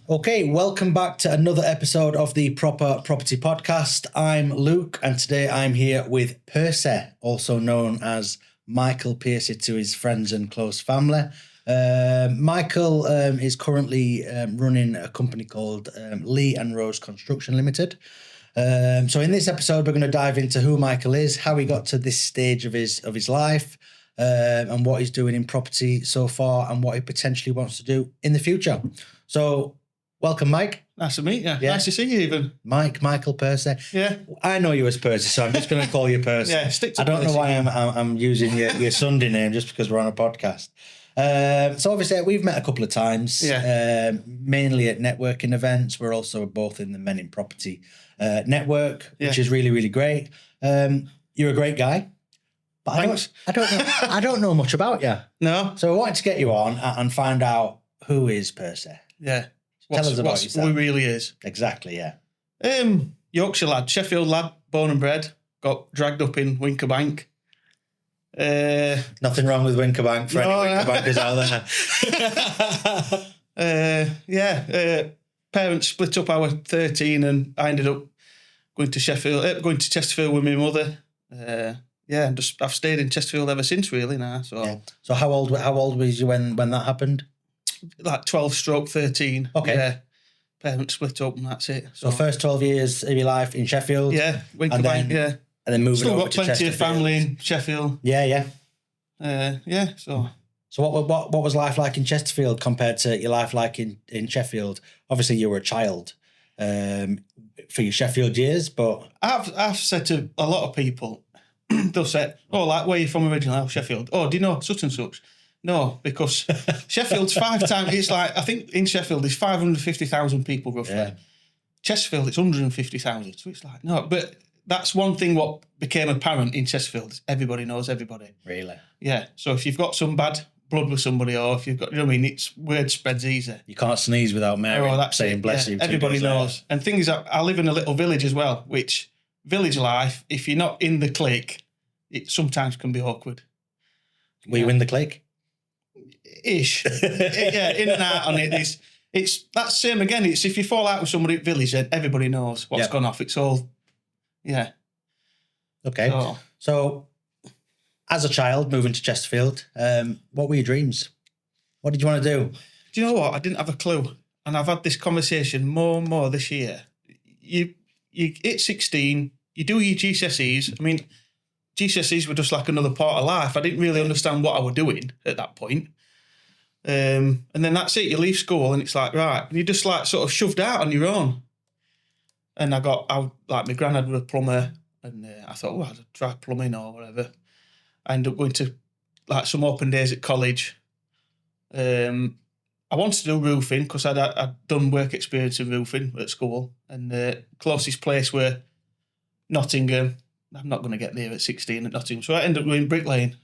Okay, welcome back to another episode of the Proper Property Podcast. I'm Luke, and today I'm here with Pearcey, also known as Michael Pearcey to his friends and close family. Michael is currently running a company called Lee and Rose Construction Limited. So in this episode, we're going to dive into who Michael is, how he got to this stage of his life, and what he's doing in property so far, and what he potentially wants to do in the future. So, welcome, Mike. Nice to meet you. Yeah. Nice to see you even. Michael Pearcey. Yeah. I know you as Pearcey, so I'm just going to call you Pearcey. Yeah, stick to I don't know Pearcey. why I'm using your Sunday name just because we're on a podcast. So obviously we've met a couple of times, mainly at networking events. We're also both in the Men in Property network, which is really, really great. You're a great guy, but I don't know much about you. No. So I wanted to get you on and find out who is Pearcey. Yeah. Tell us about yourself. Who he really is. Exactly, yeah. Yorkshire lad, Sheffield lad, born and bred, got dragged up in Winkerbank. Nothing wrong with Winkerbank for any Winkerbankers out there. Parents split up. I was 13 and I ended up going to Chesterfield with my mother. And I've stayed in Chesterfield ever since, really, now. So, So how old was you when that happened? Like 12/13. Okay. Yeah. Parents split up and that's it. So first 12 years of your life in Sheffield. Yeah, Winkerbank, and then moving Still over got to plenty Chesterfield. of family in Sheffield. Yeah. So what was life like in Chesterfield compared to your life like in Sheffield? Obviously, you were a child for your Sheffield years, but I've said to a lot of people, they'll say, "Oh, like where are you from originally? Oh, Sheffield. Oh, do you know such and such?" No, because Sheffield's 5 times. It's like I think in Sheffield there's 550,000 people roughly. Yeah. Chesterfield it's 150,000. So it's like no, but that's one thing what became apparent in Chesterfield. Everybody knows everybody. Really, yeah. So if you've got some bad blood with somebody, or if you've got, you know what I mean, it's word spreads easy. you can't sneeze without Mary saying bless you. Everybody knows. And thing is, I live in a little village as well, which village life, if you're not in the clique, it sometimes can be awkward. Were you in the clique? Ish. In and out on it. It's that's same again. It's if you fall out with somebody at village, then everybody knows what's gone off. It's all, Okay. So, as a child moving to Chesterfield, what were your dreams? What did you want to do? Do you know what? I didn't have a clue. And I've had this conversation more and more this year. You hit 16, you do your GCSEs. I mean, GCSEs were just like another part of life. I didn't really understand what I was doing at that point. And then that's it. You leave school and it's like, right, and you're just like sort of shoved out on your own. And like my granddad was a plumber and I thought, I'll try plumbing or whatever. I ended up going to like some open days at college. I wanted to do roofing because I'd done work experience in roofing at school, and the closest place were Nottingham. I'm not going to get there at 16 at Nottingham, so I ended up going Brick Lane.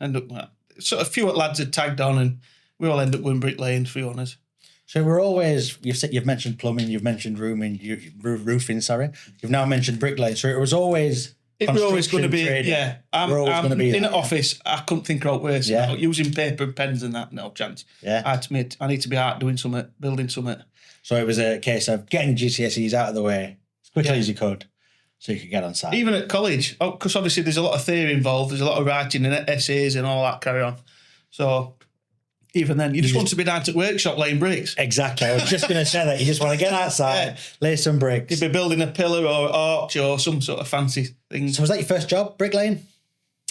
Sort of a few lads had tagged on, and we all ended up going Brick Lane, to be honest. So we're always, you've mentioned plumbing, you've mentioned roofing, sorry. You've now mentioned Brick Lane. So it was always going to be, trading. I'm going to be in an office, I couldn't think of worse. Yeah. Using paper and pens and that, no chance. Yeah. I need to be out doing something, building something. So it was a case of getting GCSEs out of the way as quickly as you could so you could get on site. Even at college, because obviously there's a lot of theory involved, there's a lot of writing and essays and all that carry on. So even then, you just want to be down to the workshop laying bricks. Exactly. I was just going to say that. You just want to get outside, lay some bricks. You'd be building a pillar or arch or some sort of fancy thing. So was that your first job, Brick Lane?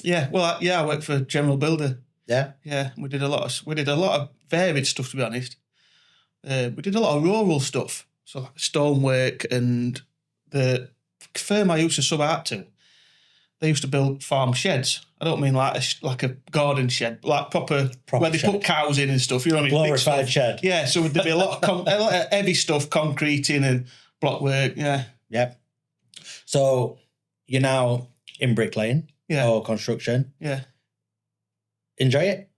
Yeah. Well, I worked for a general builder. Yeah. Yeah. We did a lot of varied stuff, to be honest. We did a lot of rural stuff. So like stonework, and the firm I used to sub out to, they used to build farm sheds. I don't mean like a garden shed, but like proper where they put cows in and stuff. You know what I mean? Glorified shed. Yeah, so there'd be a lot of heavy stuff, concreting and block work. Yeah. Yep. So you're now in Brick Lane or construction. Yeah. Enjoy it?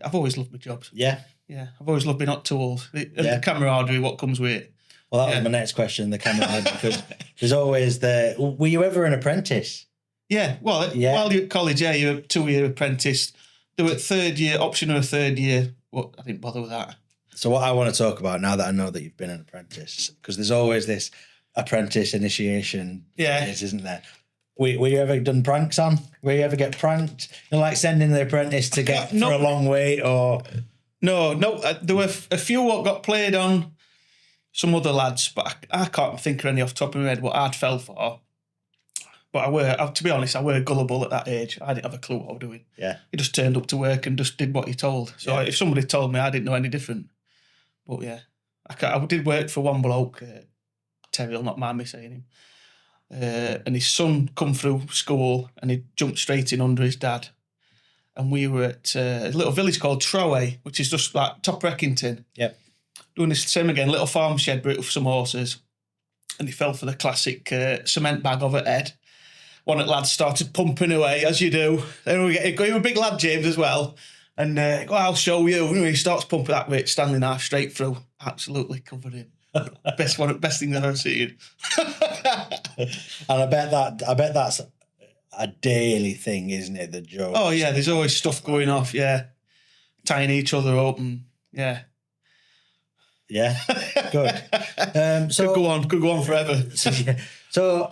I've always loved my jobs. Yeah. Yeah, I've always loved being on tools. The camaraderie, what comes with it. Well, that was my next question, the camaraderie, because there's always were you ever an apprentice? Yeah, well, while you're at college, you're a 2-year apprentice. They were at third year, option of a third year. Well, I didn't bother with that. So what I want to talk about now that I know that you've been an apprentice, because there's always this apprentice initiation, isn't there? Were you ever done pranks on? Were you ever get pranked? You know, like sending the apprentice to get for a long wait or... No. There were a few what got played on some other lads, but I can't think of any off the top of my head what I'd fell for. But to be honest, I were gullible at that age. I didn't have a clue what I was doing. Yeah. He just turned up to work and just did what he told. So if somebody told me, I didn't know any different. But yeah, I did work for one bloke, Terry will not mind me saying him. And his son come through school and he jumped straight in under his dad. And we were at a little village called Troway, which is just like top Reckington. Yep. Doing this same again, little farm shed built with some horses. And he fell for the classic cement bag over head. One of the lads started pumping away, as you do. Then he was a big lad, James, as well. And I'll show you. And he starts pumping that with Stanley knife straight through. Absolutely covered him. Best thing I've ever seen. And I bet that's a daily thing, isn't it? The joke. Oh yeah, there's always stuff going off. Yeah, tying each other up and yeah. Yeah, good. So could go on forever. So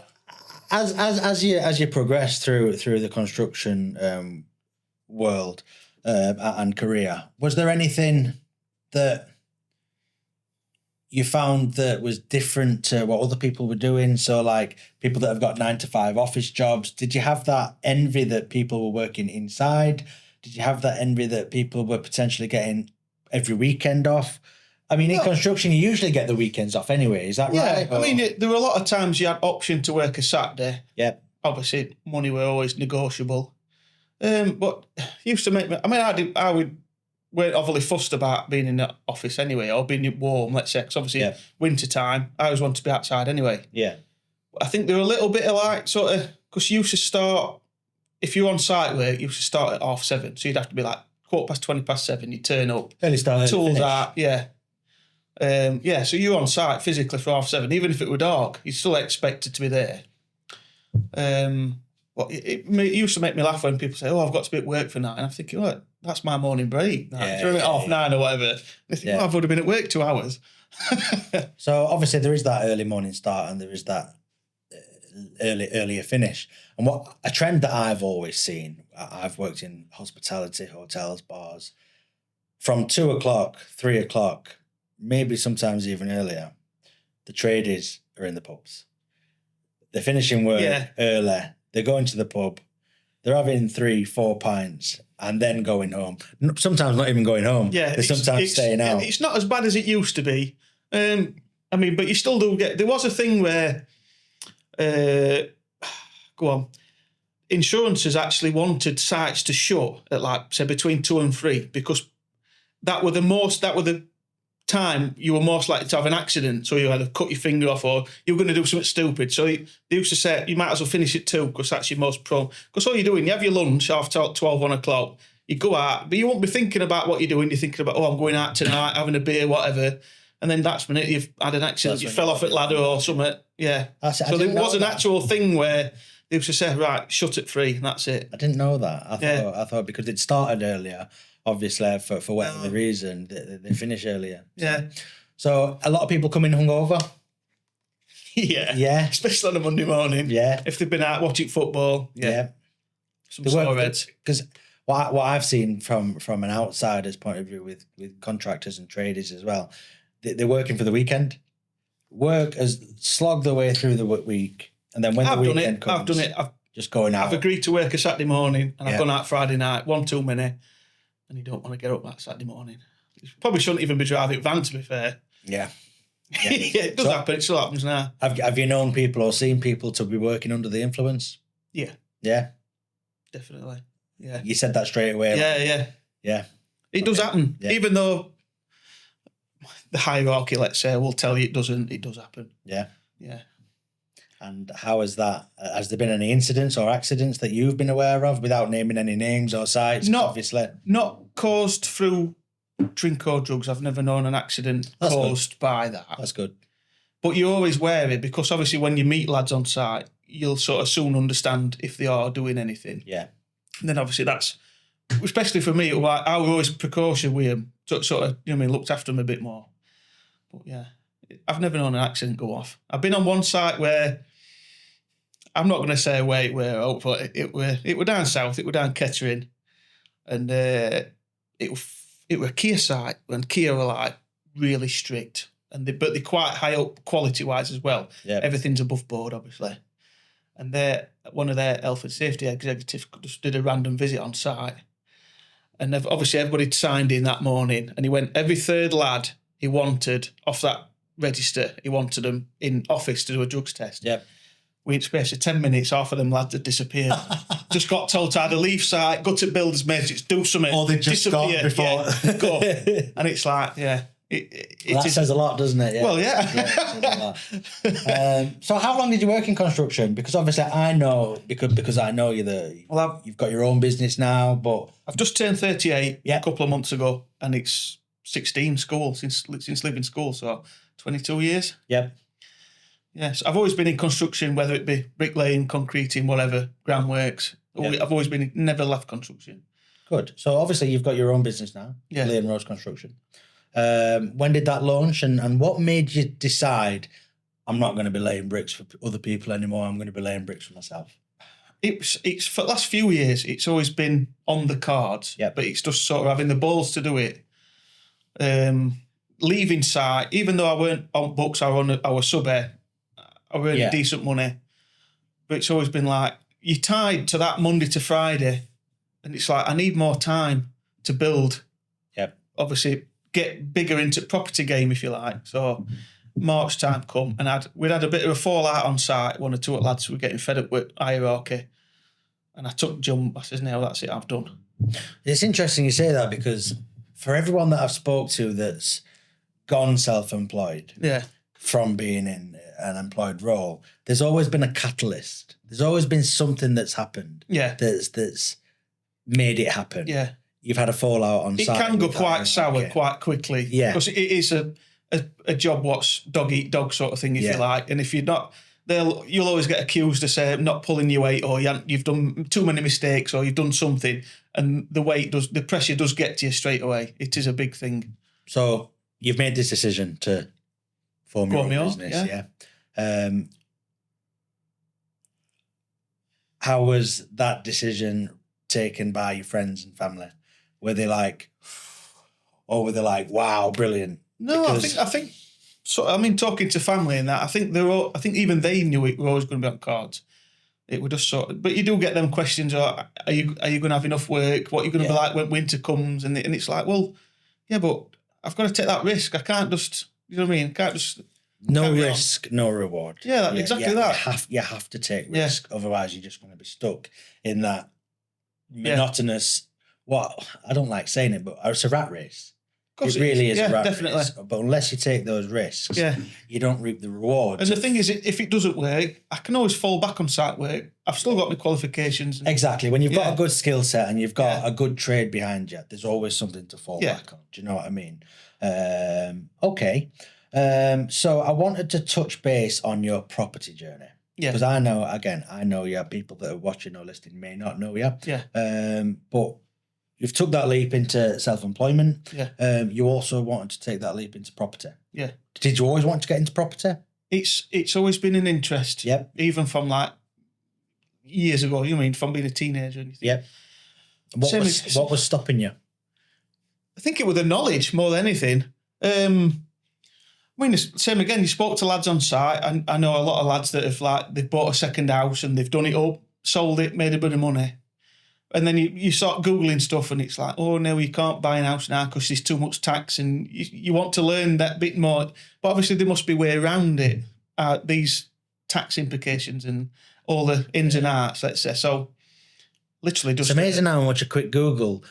as you progress through the construction world and career, was there anything that you found that was different to what other people were doing? So like people that have got 9-to-5 office jobs, did you have that envy that people were working inside? Did you have that envy that people were potentially getting every weekend off? I mean, in construction, you usually get the weekends off anyway. Is that right? Yeah, I mean, there were a lot of times you had option to work a Saturday. Yep. Obviously, money were always negotiable. But it used to make me... I mean, I weren't overly fussed about being in the office anyway, or being warm, let's say, because obviously winter time, I always wanted to be outside anyway. Yeah. I think they were a little bit of like, sort of, because you used to start, if you were on site work, you used to start at 7:30, so you'd have to be like 7:15, you'd turn up. Early start, tools out, yeah. So you were on site physically for 7:30, even if it were dark, you're still expected to be there. But it used to make me laugh when people say, I've got to be at work for 9. And I'm thinking, that's my morning break. Half 9 or whatever. I think, I would have been at work 2 hours. So obviously there is that early morning start and there is that earlier finish. And what a trend that I've always seen, I've worked in hospitality, hotels, bars, from 2 o'clock, 3 o'clock, maybe sometimes even earlier, the tradies are in the pubs. They're finishing work early. They're going to the pub. They're having 3-4 pints and then going home. Sometimes not even going home. Yeah, they're sometimes staying out. It's not as bad as it used to be. I mean, but you still do get... There was a thing where... go on. Insurances actually wanted sites to shut at like, say, between 2 and 3 because that were the time you were most likely to have an accident, so you either cut your finger off or you were going to do something stupid. So they used to say you might as well finish at 2 because that's your most prone. Because all you're doing, you have your lunch after 12, 1 o'clock, you go out, but you won't be thinking about what you're doing. You're thinking about, I'm going out tonight, having a beer, whatever. And then that's when you've had an accident, you fell off at ladder or something. Yeah. So there was an actual thing where they used to say, right, shut at 3, and that's it. I didn't know that. I thought because it started earlier, obviously, for whatever reason, they finish earlier. Yeah. So a lot of people come in hungover. Yeah. Yeah. Especially on a Monday morning. Yeah. If they've been out watching football. Yeah. Some sore heads. Because what I've seen from an outsider's point of view with contractors and traders as well, they're working for the weekend. Work has slogged their way through the week. And then when the weekend comes... I've done it. I've just going out. I've agreed to work a Saturday morning and I've gone out Friday night, 1 too many. And you don't want to get up that Saturday morning. You probably shouldn't even be driving van, to be fair. Yeah. Yeah, it does happen. It still happens now. Have you known people or seen people to be working under the influence? Yeah. Yeah? Definitely. Yeah. You said that straight away. Yeah. It does happen. Yeah. Even though the hierarchy, let's say, will tell you it doesn't, it does happen. Yeah. Yeah. And how is that? Has there been any incidents or accidents that you've been aware of without naming any names or sites? Obviously. Not caused through drink or drugs. I've never known an accident caused by that. That's good. But you're always wary because obviously when you meet lads on site, you'll sort of soon understand if they are doing anything. Yeah. And then obviously that's, especially for me, I was always precaution with them. sort of, you know what I mean, looked after them a bit more. But yeah, I've never known an accident go off. I've been on one site where, I'm not going to say where it were, but it were down south, it were down Kettering, and it were a Kia site, and Kia were like really strict, but they're quite high up quality wise as well. Yep. Everything's above board, obviously. And one of their health and safety executives just did a random visit on site, and obviously everybody signed in that morning, and he went, every third lad he wanted off that register, he wanted them in office to do a drugs test. Yep. We in space of 10 minutes, half of them lads had disappeared. Just got told to either leave site, go to builders' mates, do something. Or they just disappear, got before. yeah, go. And it's like, yeah. That says a lot, doesn't it? Yeah. Well, yeah. Yeah, it says a lot. So how long did you work in construction? Because obviously I know, because I know you've got your own business now, but... I've just turned 38 a couple of months ago, and it's 16 school, since leaving school, so 22 years. Yep. Yes, I've always been in construction, whether it be bricklaying, concreting, whatever, groundworks. Yep. I've always never left construction. Good. So obviously you've got your own business now, Yeah. Lane Rose Construction. When did that launch, and what made you decide, I'm not going to be laying bricks for other people anymore, I'm going to be laying bricks for myself? It's for the last few years, it's always been on the cards, Yep. but it's just sort of having the balls to do it. Leaving site, even though I weren't on books, I was sub-air, I earned decent money, but it's always been like, you're tied to that Monday to Friday, and it's like, I need more time to build. Yep. Obviously, get bigger into property game, if you like. So March time come, and we'd had a bit of a fallout on site. One or two lads were getting fed up with hierarchy, and I took jump. I says, no, that's it, I've done. It's interesting you say that, because for everyone that I've spoke to that's gone self-employed, Yeah. from being in an employed role, there's always been a catalyst. There's always been something that's happened. Yeah. That's made it happen. Yeah. You've had a fallout on It site. can go with quite that, sour okay. quite quickly. Yeah. Because it is a job what's dog eat dog sort of thing, if you like. And if you're not, you'll always get accused of say not pulling your weight, or you've done too many mistakes, or you've done something, and the pressure does get to you straight away. It is a big thing. So you've made this decision to form your own business, yeah. How was that decision taken by your friends and family? Were they like, wow, brilliant? No, Because- I think. So I mean, talking to family and that, I think even they knew it were always going to be on cards. It would just sort of, but you do get them questions. Are you going to have enough work? What are you going to be like when winter comes? And it's like, well, yeah, but I've got to take that risk. I can't just, you know what I mean? Can't just. No risk, no reward. Yeah, exactly that. You have to take risk, otherwise you're just going to be stuck in that monotonous. Well, I don't like saying it, but it's a rat race. It really is a rat race. But unless you take those risks, you don't reap the rewards. And the thing is, if it doesn't work, I can always fall back on site work. I've still got my qualifications. Exactly. When you've got a good skill set and you've got a good trade behind you, there's always something to fall back on. Do you know what I mean? Okay. So I wanted to touch base on your property journey. Yeah. Because I know you. People that are watching or listening may not know you. Yeah. But you've took that leap into self-employment. Yeah. You also wanted to take that leap into property. Yeah. Did you always want to get into property? It's always been an interest. Yep. Even from like years ago, you mean, from being a teenager and anything. Yep. What was stopping you? I think it was the knowledge more than anything. I mean, same again, you spoke to lads on site, and I know a lot of lads that have they've bought a second house and they've done it up, sold it, made a bit of money. And then you start Googling stuff and it's like, oh no, you can't buy a house now because there's too much tax, and you want to learn that bit more. But obviously there must be a way around it, these tax implications and all the ins and outs, let's say. So literally just... It's amazing how much a quick Google...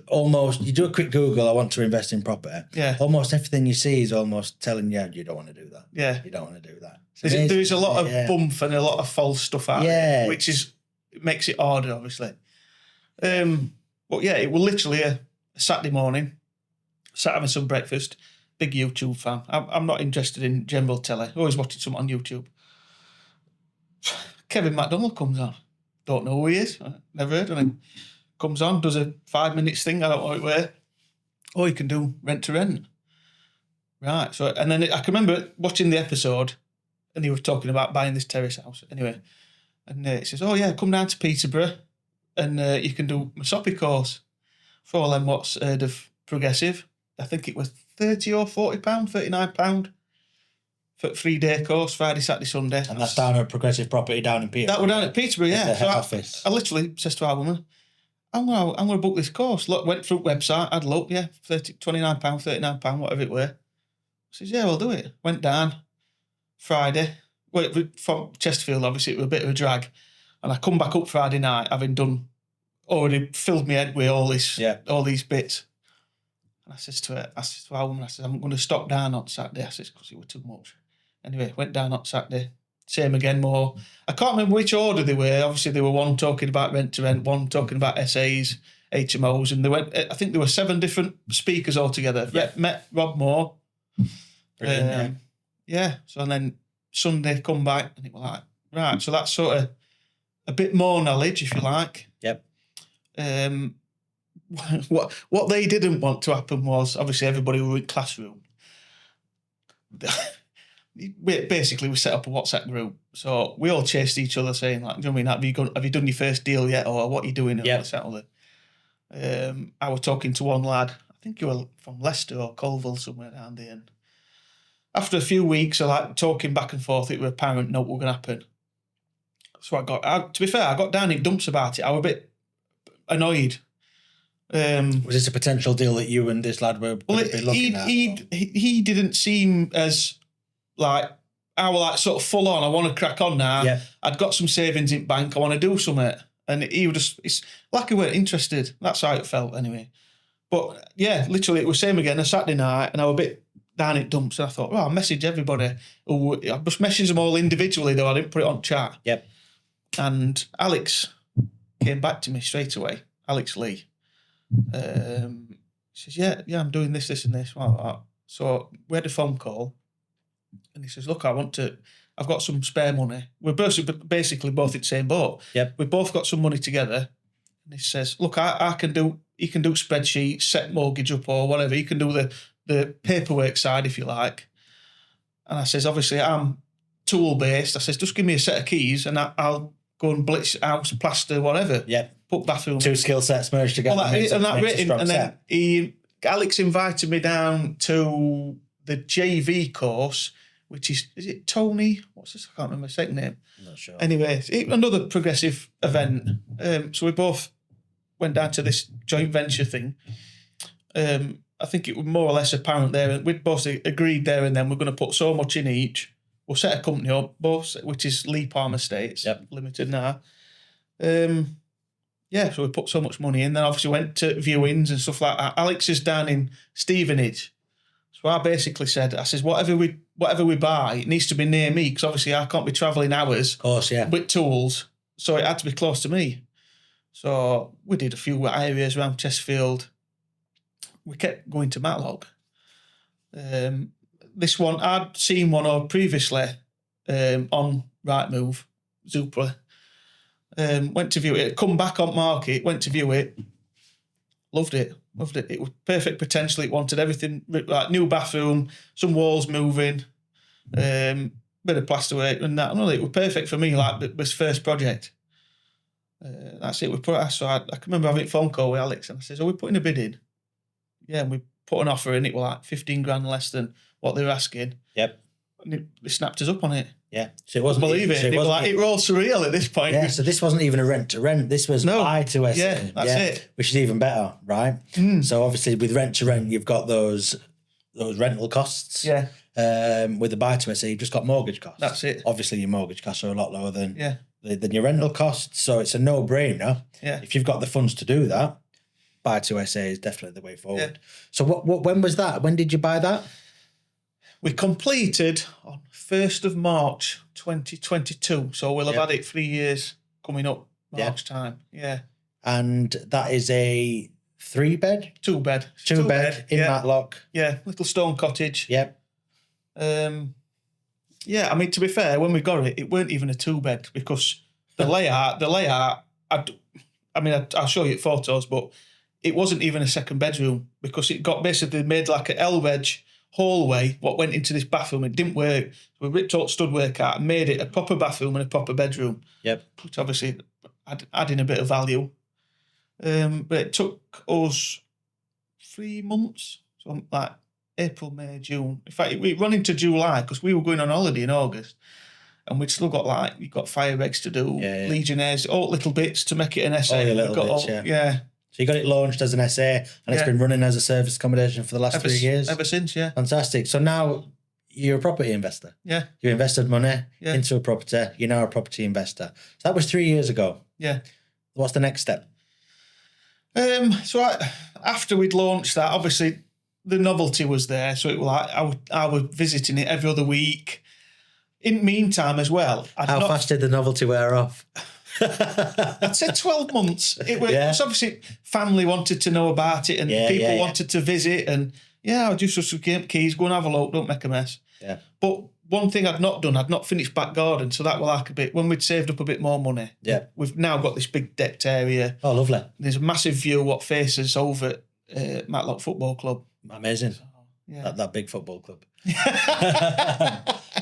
Almost, you do a quick Google, I want to invest in property. Yeah. Almost everything you see is almost telling you don't want to do that. Yeah. You don't want to do that. There is a lot of bump and a lot of false stuff out there, which makes it harder, obviously. But yeah, it was literally a Saturday morning, sat having some breakfast, big YouTube fan. I'm not interested in general telly, always watching something on YouTube. Kevin McDonald comes on. Don't know who he is, never heard of him. comes on, does a 5 minutes thing. I don't know where. Oh, you can do rent to rent. Right. So, and then I can remember watching the episode, and he was talking about buying this terrace house. Anyway, and he says, "Oh yeah, come down to Peterborough, and you can do my soppy course for all them what's heard of progressive. I think it was £30 or £40, £39 for a 3-day course, Friday, Saturday, Sunday. And that's down at Progressive Property down in Peterborough. That was down at Peterborough, yeah. The head So office. I literally says to our woman, I'm gonna book this course. Look, went through the website, had a look, yeah, £29, £39, whatever it were. I says, yeah, we'll do it. Went down Friday. Wait, from Chesterfield, obviously, it was a bit of a drag. And I come back up Friday night, having already filled my head with all these bits. And I says to our woman, I says, I'm going to stop down on Saturday. I says, because it was too much. Anyway, went down on Saturday. Same again, more. I can't remember which order they were. Obviously, they were one talking about rent to rent, one talking about SAs, HMOs, and I think there were 7 different speakers altogether. Yeah. Met Rob Moore. Brilliant, yeah. So and then Sunday come back and it was like, right, so that's sort of a bit more knowledge, if you like. Yep. What they didn't want to happen was, obviously, everybody were in classroom. Basically, we set up a WhatsApp group. So we all chased each other saying, like, do you know what I mean, have you done your first deal yet? Or what are you doing? Yeah. I was talking to one lad, I think you were from Leicester or Colville, somewhere around there. And after a few weeks of like talking back and forth, it was apparent what was going to happen. So to be fair, I got down in dumps about it. I was a bit annoyed. Was this a potential deal that you and this lad were going to be looking at? He didn't seem as like, I was like sort of full on. I want to crack on now. Yeah. I'd got some savings in bank. I want to do something. And he was it's like he weren't interested. That's how it felt anyway. But yeah, literally it was same again, a Saturday night, and I was a bit down in dumps. And I thought, I'll message everybody. I just messaged them all individually though. I didn't put it on chat. Yep. And Alex came back to me straight away. Alex Lee. He says, yeah, I'm doing this and this. So we had a phone call, and he says, look, I've got some spare money. We're basically both in the same boat. Yep. We've both got some money together. And he says, look, he can do spreadsheets, set mortgage up or whatever. He can do the paperwork side, if you like. And I says, obviously, I'm tool-based. I says, just give me a set of keys and I'll go and blitz house, plaster, whatever. Yep. Put bathroom. 2 skill sets merged together. Then Alex invited me down to the JV course, which is it Tony? What's this? I can't remember his second name. I'm not sure. Anyway, another progressive event. So we both went down to this joint venture thing. I think it was more or less apparent there. We'd both agreed there and then we're going to put so much in each. We'll set a company up, both, which is Lee Palm Estates Limited now. So we put so much money in. Then obviously went to viewings and stuff like that. Alex is down in Stevenage. So I basically said, I says, whatever we buy, it needs to be near me because obviously I can't be travelling hours of course, yeah. with tools. So it had to be close to me. So we did a few areas around Chesterfield. We kept going to Matlock. This one, I'd seen one previously on Rightmove, Zoopla. Went to view it, come back on market, went to view it, loved it. It was perfect potential. It wanted everything, like new bathroom, some walls moving, bit of plasterwork and that. It was perfect for me, like this first project. That's it. So I can remember having a phone call with Alex and I says, are we putting a bid in? Yeah, and we put an offer in. It was like 15 grand less than what they were asking. Yep. And they snapped us up on it. Yeah. So it wasn't... Believe it. It was all surreal at this point. Yeah, so this wasn't even a rent to rent. This was buy to SA. Yeah, that's it. Which is even better, right? So obviously with rent to rent, you've got those rental costs. Yeah. With the buy to SA, you've just got mortgage costs. That's it. Obviously your mortgage costs are a lot lower than your rental costs. So it's a no-brainer. Yeah. If you've got the funds to do that, buy to SA is definitely the way forward. Yeah. So when was that? When did you buy that? We completed on 1st of March 2022. So we'll have had it 3 years coming up March time. Yeah. And that is a 3-bed? 2-bed. Two bed in Matlock. Yeah, little stone cottage. Yep. I mean, to be fair, when we got it, it weren't even a 2-bed because the layout, I mean, I'll show you photos, but it wasn't even a second bedroom because it got basically made like a L-wedge hallway, what went into this bathroom. It didn't work. So we ripped all stud work out and made it a proper bathroom and a proper bedroom. Yep. Which obviously adding a bit of value. But it took us 3 months. So like April, May, June. In fact, we run into July because we were going on holiday in August. And we'd still got you've got fire regs to do, Legionnaires, all little bits to make it an SA. All your little bits, yeah. So you got it launched as an SA and it's been running as a service accommodation for the last 3 years? Ever since, yeah. Fantastic. So now you're a property investor. Yeah. You invested money into a property. You're now a property investor. So that was 3 years ago. Yeah. What's the next step? So after we'd launched that, obviously the novelty was there. So it was like I was visiting it every other week. In the meantime as well. How fast did the novelty wear off? I'd say 12 months. It was it's obviously family wanted to know about it and people wanted to visit and I just keys, go and have a look, don't make a mess. Yeah. But one thing I'd not done, I'd not finished back garden, so that was like a bit, when we'd saved up a bit more money. Yeah. We've now got this big decked area. Oh, lovely. There's a massive view what faces over Matlock Football Club. Amazing. So, that big football club.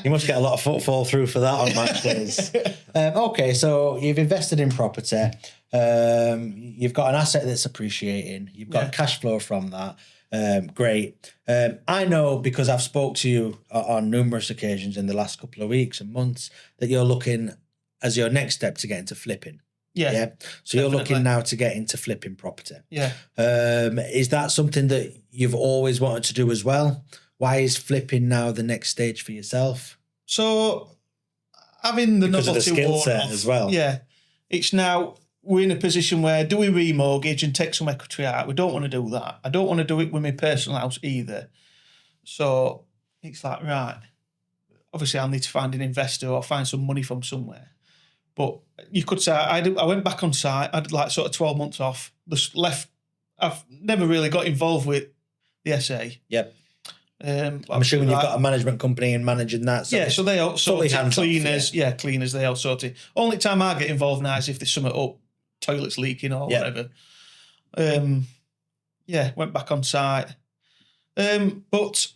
You must get a lot of footfall through for that on match days. Okay, so you've invested in property. You've got an asset that's appreciating. You've got cash flow from that. Great. I know because I've spoke to you on numerous occasions in the last couple of weeks and months that you're looking as your next step to get into flipping. Yeah. So you're looking now to get into flipping property. Yeah. Is that something that you've always wanted to do as well? Why is flipping now the next stage for yourself? So having the because of the novelty skill worn set off, as well. Yeah. It's now we're in a position where do we remortgage and take some equity out? We don't want to do that. I don't want to do it with my personal house either. So it's like, right, obviously I'll need to find an investor or find some money from somewhere. But you could say I went back on site. I did like sort of 12 months off. Just left. I've never really got involved with the SA. Yep. I'm assuming you've got a management company and managing that. So they outsource it. Cleaners. Cleaners, they outsource it. Only time I get involved now is if there's something up, toilets leaking or whatever. Went back on site. But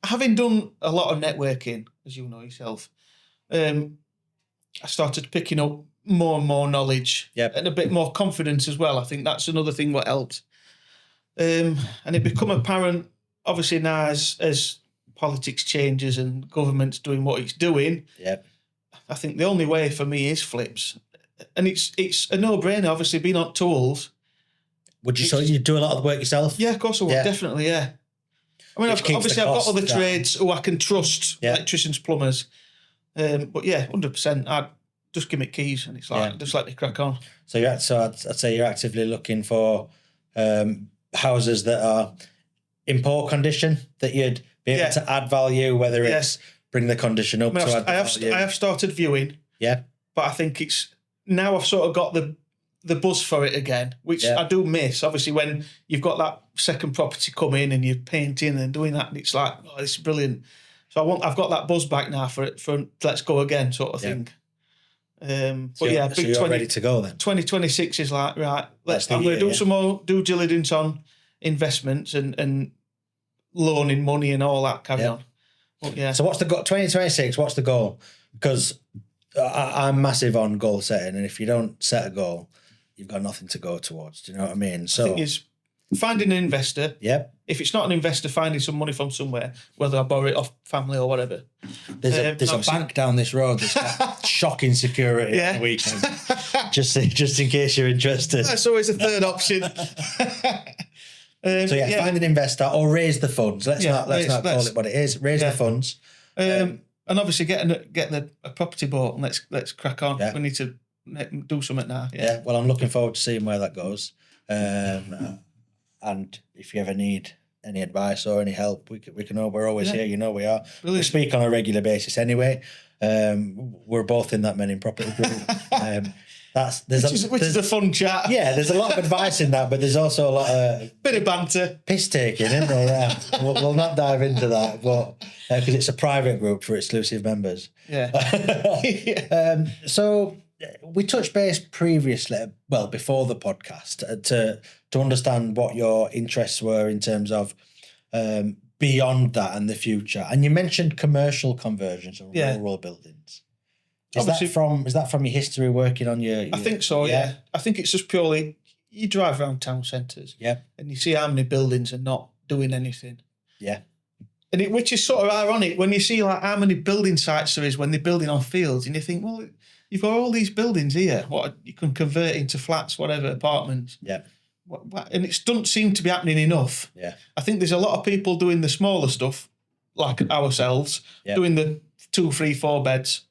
having done a lot of networking, as you know yourself, I started picking up more and more knowledge and a bit more confidence as well. I think that's another thing what helped. And it become apparent, obviously now as politics changes and government's doing what it's doing, I think the only way for me is flips. And it's a no-brainer, obviously, being on tools. Would you say you do a lot of the work yourself? Yeah, of course I would, definitely, I mean, I've got other trades who I can trust, electricians, plumbers. But 100%, I'd just give me keys and it's like, just let me crack on. So I'd say you're actively looking for houses that are in poor condition that you'd be able to add value, whether it's bring the condition up to add value. I have started viewing. Yeah. But I think it's, now I've sort of got the buzz for it again, which I do miss. Obviously, when you've got that second property come in and you're painting and doing that, and it's like, oh, this is brilliant. So I've got that buzz back now for let's go again sort of thing. So you're ready to go then. 2026 is like, right, I'm going to do some more due diligence on investments and loaning money and all that carry on. But So what's the goal? 2026, what's the goal? Because I'm massive on goal setting, and if you don't set a goal, you've got nothing to go towards. Do you know what I mean? So I think it's finding an investor. Yep. If it's not an investor, finding some money from somewhere, whether I borrow it off family or whatever. There's a bank down this road that's got shocking security at the weekend. just in case you're interested. That's always a third option. Find an investor or raise the funds. Let's not call it what it is. Raise the funds. And obviously get a property bought and let's crack on. We need to do something now. Well, I'm looking forward to seeing where that goes. And if you ever need any advice or any help, we're always here. You know we are. Brilliant. We speak on a regular basis anyway. We're both in that Men in Property group. Which is a fun chat. Yeah, there's a lot of advice in that, but there's also a lot of bit of banter, piss taking, isn't there? Yeah, we'll not dive into that, but because it's a private group for exclusive members. Yeah. So we touched base previously, well, before the podcast, to understand what your interests were in terms of beyond that and the future. And you mentioned commercial conversions of rural buildings. Is that from your history working on your I think so, yeah. I think it's just purely, you drive around town centres and you see how many buildings are not doing anything. Yeah. And which is sort of ironic when you see like how many building sites there is when they're building on fields, and you think, well, you've got all these buildings here, what you can convert into flats, whatever, apartments. Yeah. And it doesn't seem to be happening enough. Yeah. I think there's a lot of people doing the smaller stuff, like ourselves, doing the 2, 3, 4 beds.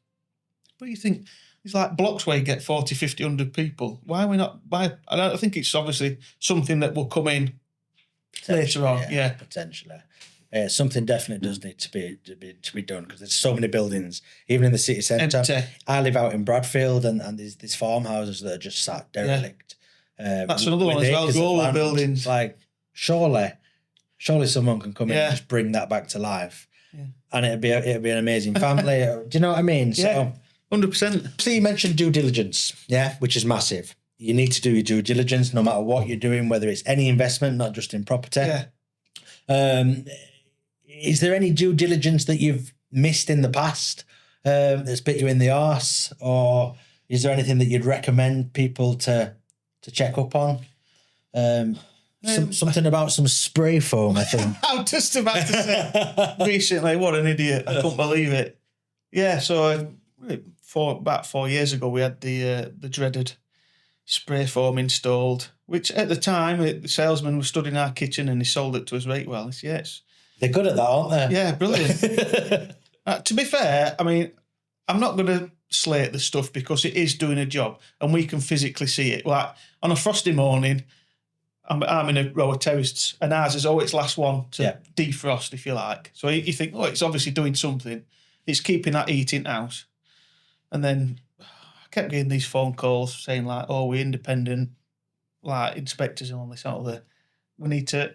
But you think, it's like blocks where you get 40, 50, 100 people. Why are we not? I think it's obviously something that will come in later on. Yeah. Potentially. Something definitely does need to be done, because there's so many buildings, even in the city centre. Empty. I live out in Bradfield, and there's these farmhouses that are just sat derelict. That's another one as well. Rural buildings. Like surely someone can come in and just bring that back to life, and it'd be an amazing family. Do you know what I mean? So, 100%. So you mentioned due diligence, which is massive. You need to do your due diligence no matter what you're doing, whether it's any investment, not just in property. Yeah. Is there any due diligence that you've missed in the past that's bit you in the arse, or is there anything that you'd recommend people to check up on? Something about some spray foam, I think. I was just about to say recently, what an idiot. I couldn't believe it. Yeah, so about 4 years ago, we had the dreaded spray foam installed, which at the time, the salesman was stood in our kitchen and he sold it to us right well. He said, yes. They're good at that, aren't they? Yeah, brilliant. To be fair, I mean, I'm not going to slate the stuff because it is doing a job and we can physically see it. Like on a frosty morning, I'm in a row of terraces and ours is always last one to defrost, if you like. So you think, oh, it's obviously doing something. It's keeping that heat in house. And then I kept getting these phone calls saying like, oh, we're independent, like inspectors and all this sort of the. We need to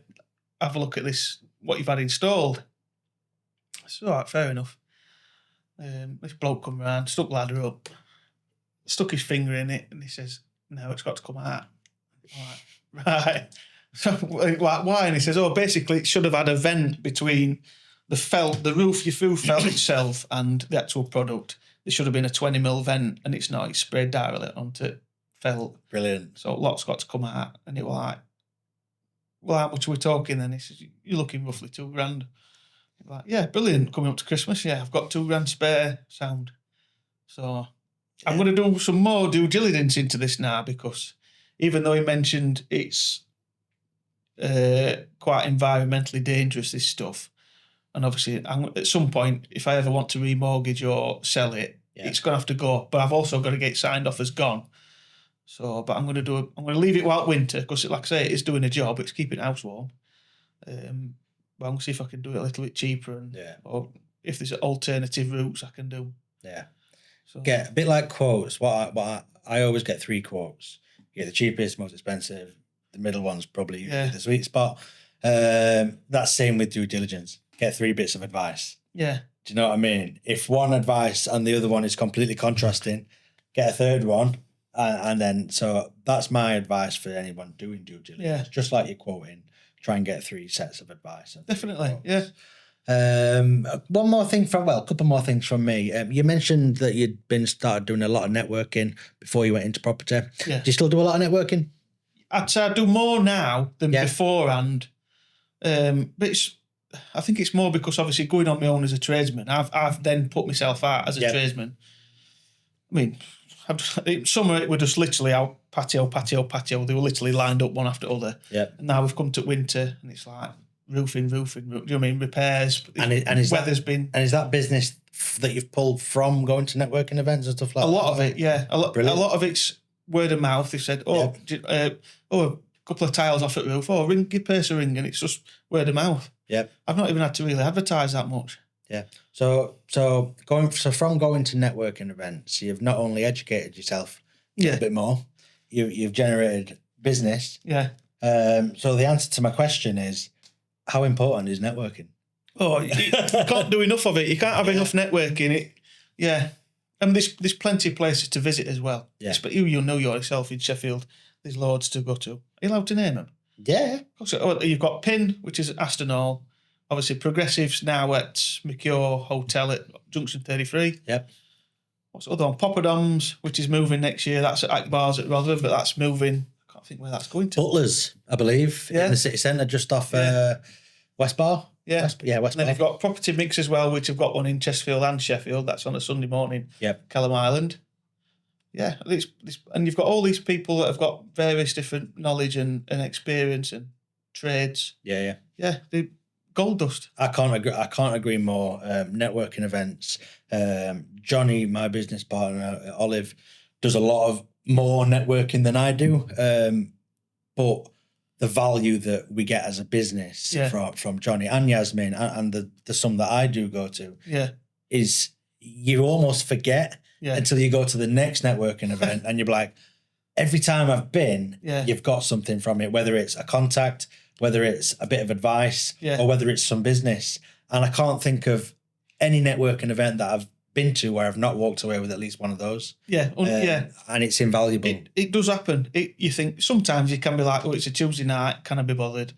have a look at this, what you've had installed. It's all right, fair enough. This bloke come round, stuck ladder up, stuck his finger in it, and he says, no, it's got to come out. Like, right. So, like, why? And he says, oh, basically, it should have had a vent between the roof, your roof felt itself, and the actual product. There should have been a 20mm vent, and it's not. It's sprayed directly onto felt. Brilliant. So lots got to come out, and it was like, well, how much are we talking then? He says, you're looking roughly $2,000. I'm like, yeah, brilliant. Coming up to Christmas, yeah, I've got $2,000 spare, sound. So I'm going to do some more due diligence into this now, because even though he mentioned it's quite environmentally dangerous, this stuff, and obviously at some point, if I ever want to remortgage or sell it, it's going to have to go. But I've also got to get it signed off as gone. So, but I'm going to leave it while winter, because, like I say, it is doing a job. It's keeping the house warm. But I'm going to see if I can do it a little bit cheaper, or if there's alternative routes I can do. Yeah. So get a bit like quotes. I always get 3 quotes. You get the cheapest, most expensive. The middle one's probably the sweet spot. That's same with due diligence. Get 3 bits of advice. Yeah. Do you know what I mean? If one advice and the other one is completely contrasting, get a third one. And then, so that's my advice for anyone doing due diligence. Yeah. Just like you're quoting, try and get 3 sets of advice. Definitely, yeah. A couple more things from me. You mentioned that you'd started doing a lot of networking before you went into property. Yeah. Do you still do a lot of networking? I'd say I do more now than beforehand. But I think it's more because obviously going on my own as a tradesman, I've then put myself out as a tradesman. I mean, some of it were just literally out patio. They were literally lined up one after the other. Yeah. And now we've come to winter and it's like roofing. Do you know what I mean? Repairs. And is that business that you've pulled from going to networking events and stuff like that? A lot of it, yeah. A lot of it's word of mouth. They said, a couple of tiles off at the roof. Oh, give Pearcey a ring, and it's just word of mouth. Yeah. I've not even had to really advertise that much. Yeah. So from going to networking events, you've not only educated yourself a bit more, you've generated business. Yeah. So the answer to my question is, how important is networking? Oh, you can't do enough of it. You can't have enough networking. And there's plenty of places to visit as well. Yeah. But you'll know yourself in Sheffield. There's loads to go to. Are you allowed to name them? Yeah. So, you've got Pin, which is at Aston Hall. Obviously, Progressives now at Micheal Hotel at Junction 33. Yep. What's the other one? Poppadoms, which is moving next year. That's at Akbar's at Rotherham, but that's moving. I can't think where that's going to. Butlers, I believe, in the city centre, just off West Bar. Yeah. West And Bar. then you've got Property Mix as well, which have got one in Chesterfield and Sheffield. That's on a Sunday morning. Yep. Kelham Island. Yeah. And you've got all these people that have got various different knowledge and experience and trades. Yeah. Yeah. They're gold dust. I can't agree more. Networking events. Johnny, my business partner, Olive, does a lot of more networking than I do. But the value that we get as a business from Johnny and Yasmin and the some that I do go to is you almost forget until you go to the next networking event and you're like, every time I've been, you've got something from it, whether it's a contact, whether it's a bit of advice, or whether it's some business. And I can't think of any networking event that I've been to where I've not walked away with at least one of those. And it's invaluable. It does happen. You think sometimes you can be like, oh, it's a Tuesday night, can I be bothered?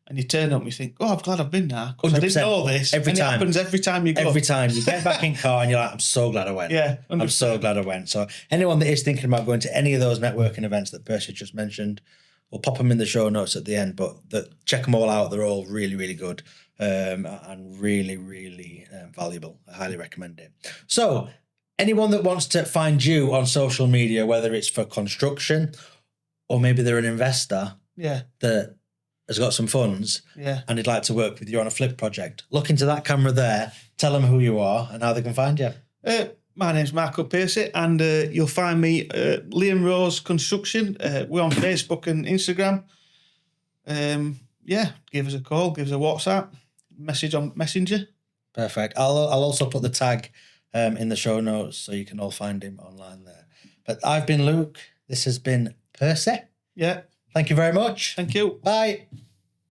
And you turn up and you think, oh, I'm glad I've been there because I didn't know this. Every time. It happens every time you go. Every time you get back in car and you're like, I'm so glad I went. Yeah, 100%. I'm so glad I went. So anyone that is thinking about going to any of those networking events that Pearcey just mentioned, we'll pop them in the show notes at the end, but check them all out. They're all really, really good and really, really valuable. I highly recommend it. So anyone that wants to find you on social media, whether it's for construction or maybe they're an investor that has got some funds and they'd like to work with you on a flip project, look into that camera there, tell them who you are and how they can find you. My name's Michael Pearcey, and you'll find me Liam Rose Construction. We're on Facebook and Instagram. Give us a call, give us a WhatsApp, message on Messenger. Perfect. I'll also put the tag in the show notes so you can all find him online there. But I've been Luke. This has been Pearcey. Yeah. Thank you very much. Thank you. Bye.